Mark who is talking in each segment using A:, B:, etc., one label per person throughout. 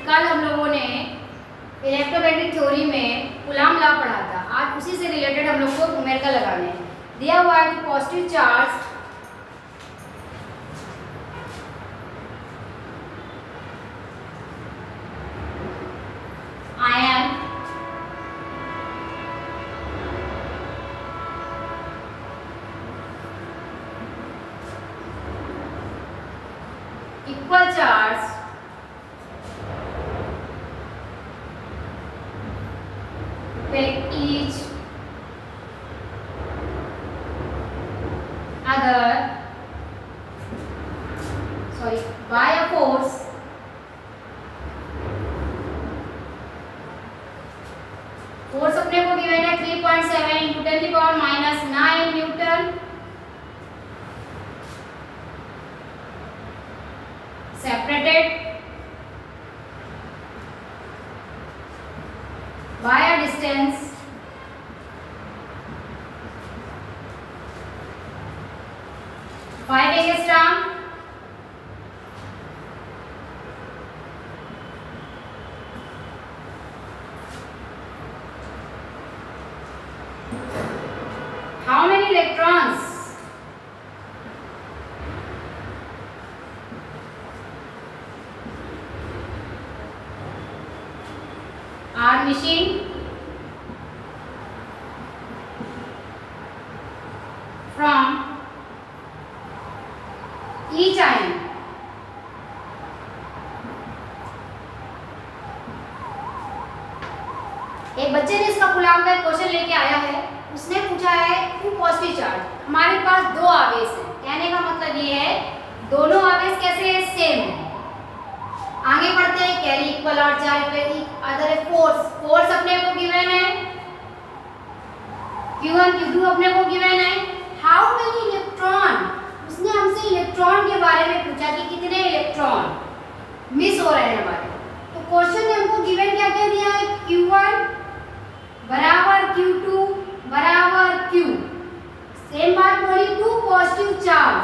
A: कल हम लोगों ने इलेक्ट्रोमैग्नेटिक थ्योरी में कूलॉम लॉ पढ़ा था। आज उसी से रिलेटेड हम लोग को न्यूमेरिकल लगाने हैं। दिया हुआ है कि positive charge ion equal charge with each other by a force अपने को गिवन है 3.7 into 10 to the power minus 9 Newton separated by a distance five angstrom how many electrons are missing from each ion? एक बच्चे ने इसका Coulomb का question लेके आया है। उसने पूछा है टू पॉजिटिव चार्ज, हमारे पास दो आवेश हैं। कहने का मतलब ये है दोनों आवेश कैसे है, सेम है। आगे बढ़ते हैं, कैरी इक्वल और चार्ज पे अदर है फोर्स अपने को गिवन है, Q1 Q2 अपने को गिवन है। हाउ मेनी इलेक्ट्रॉन, उसने हमसे इलेक्ट्रॉन के बारे में पूछा कि कितने इलेक्ट्रॉन मिस हो रहे हैं हमारे। तो क्वेश्चन ने हमको गिवन क्या क्या दिया है, Q1 बराबर Q2 बराबर Q। सेम बात बोली, टू पॉजिटिव चार्ज,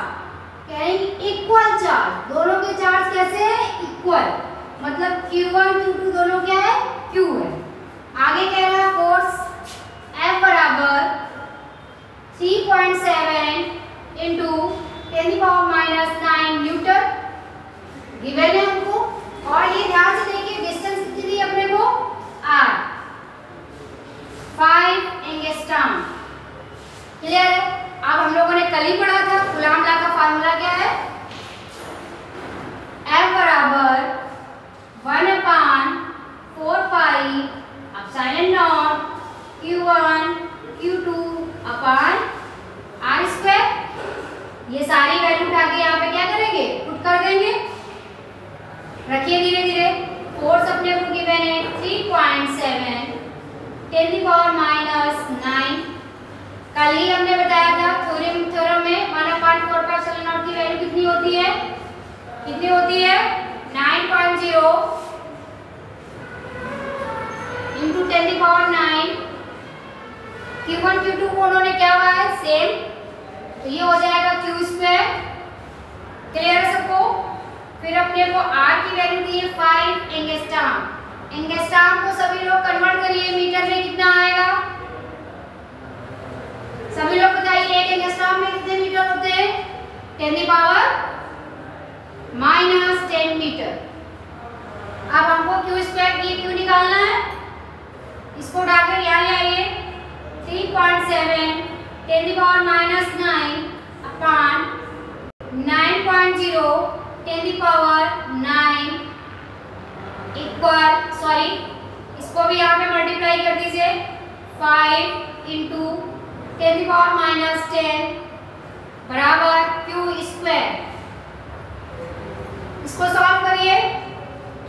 A: कहेंगे इक्वल चार्ज, दोनों के चार्ज कैसे है, इक्वल, मतलब Q1 Q2 दोनों क्या है, Q है। आगे कह रहा है फोर्स F बराबर 3.7 into 10 to the power minus 9 Newton given है हमको। और ये ध्यान से देखिए डिस्टेंस कितनी दी अपने को, R 5 एंगस्ट्रॉम। क्लियर है। अब हम लोगों ने कल ही पढ़ा था कूलॉम लॉ का फार्मूला क्या है, F बराबर 1/4 pi epsilon not Q1 Q2 upon R square. ये सारी वैल्यू उठा के यहाँ पे क्या करेंगे, पुट कर देंगे। रखिए धीरे धीरे। फोर्स अपने को गिवन है 3.7 10 to the power minus 9। कल ही हमने बताया था थ्योरम में 1/4 पाई एप्सिलॉन नॉट की वैल्यू कितनी होती है, कितनी होती है, 9.0 into 10 to the power 9। Q1 Q2 को उन्होंने क्या हुआ है, सेम, तो ये हो जाएगा Q स्क्वायर। क्लियर है सबको। फिर अपने को R की वैल्यू दी है 5 एंगस्ट्रॉम। एंगस्ट्रॉम को सभी लोग कन्वर्ट करिए मीटर में, कितना आएगा, सभी लोग बताइए। एक एंगस्ट्रॉम में कितने मीटर होते हैं, 10 to the power minus 10 metre. अब हमको Q स्क्वायर की Q निकालना है, इसको उठाकर यहाँ ले आइए। 3.7 10 to the power minus 9 upon 9.0 10 to the power 9 equal, sorry इसको भी यहाँ पे मल्टीप्लाई कर दीजिए, 5 into 10 to the power minus 10 बराबर Q स्क्वायर। इसको सॉल्व करिए,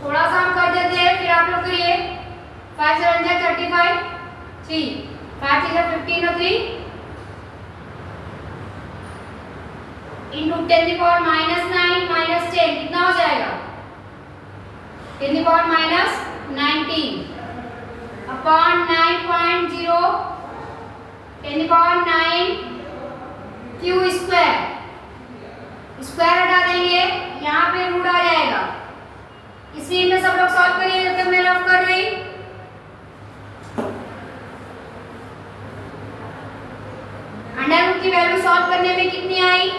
A: थोड़ा सा हम कर देते हैं फिर आप लोग करिए। 5 7 जा 35, 3 5 3 15 और 3 into 10 to the power minus 9 minus 10 कितना हो जाएगा, 10 to the power minus 19 upon 9.0 10 to the power 9 Q square. Square हटा देंगे, यहाँ पे रूट आ जाएगा, स्क्रीन में सब लोग सॉल्व करिए जब तक मैं रफ कर रही। अंडर रूट की वैल्यू सॉल्व करने में कितनी आई?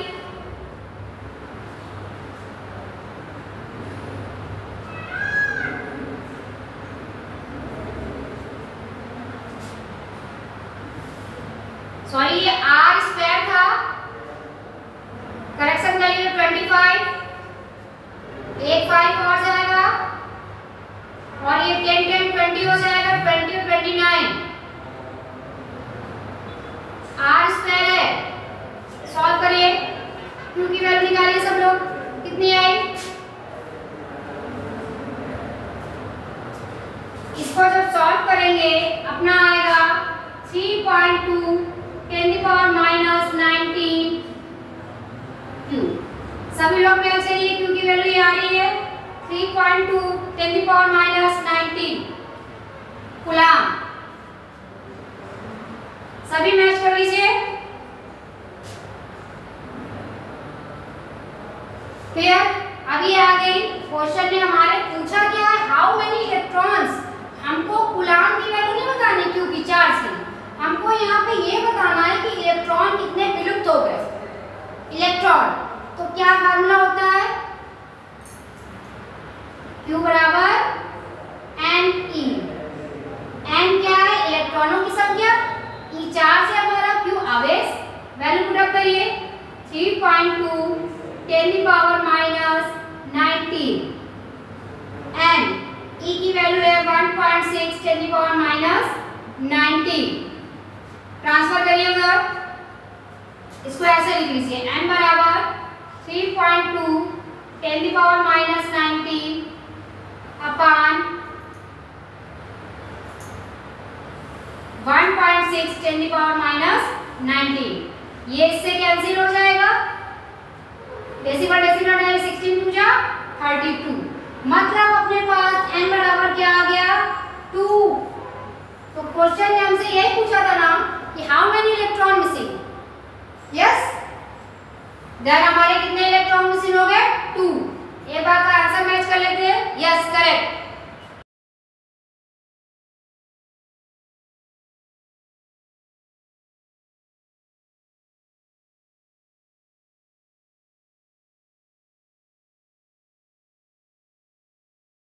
A: सॉरी ये आर स्क्वायर था, करेक्शन कर लीजिए 25, एक 5 और जाएगा और ये 10 10 20 हो जाएगा, 20 और 29 आर स्क्वायर है। सॉल्व करिए, क्यू की वैल्यू निकालिए सब लोग, कितनी आई? इसको जब सॉल्व करेंगे अपना आएगा 3.2 10 की पावर माइनस 19 क्यू। सभी लोग में से ये क्यू की वैल्यू आ रही है 3.2 10 की पावर माइनस 19 कूलम। सभी मैच कर लीजिए। क्लियर? अभी आ गई क्वेश्चन ने हमारे पूछा क्या है, हाउ मेनी इलेक्ट्रॉन्स। हमको कूलम की वैल्यू नहीं बतानी क्यू की चार्ज की, हमको यहाँ पे ये बताना है कि इलेक्ट्रॉन कितने विलुप्त हो गए। इलेक्ट्रॉन तो क्या फार्मूला होता है? Q बराबर NE। N क्या है? इलेक्ट्रॉनों की संख्या, E चार्ज है हमारा, Q आवेश। वैल्यू पुट अप करिए 3.2 10 की पावर माइनस 19। N E की वैल्यू है 1.6 10 की पावर माइनस 19। ट्रांसफर करिए उधर, इसको ऐसे लिख लीजिए n बराबर 3.2 10 की पावर माइनस 19 अपॉन 1.6 10 की पावर माइनस 19। ये इससे कैंसिल हो जाएगा, डेसिमल डेसिमल है 16 टू जा 32, मतलब अपने पास n बराबर क्या आ गया 2। तो क्वेश्चन ने हमसे यही पूछा था ना कि how many electron missing. Yes, there हमारे कितने इलेक्ट्रॉन मिसिंग हो गए 2। एक बार का आंसर मैच कर लेते हैं। Yes correct.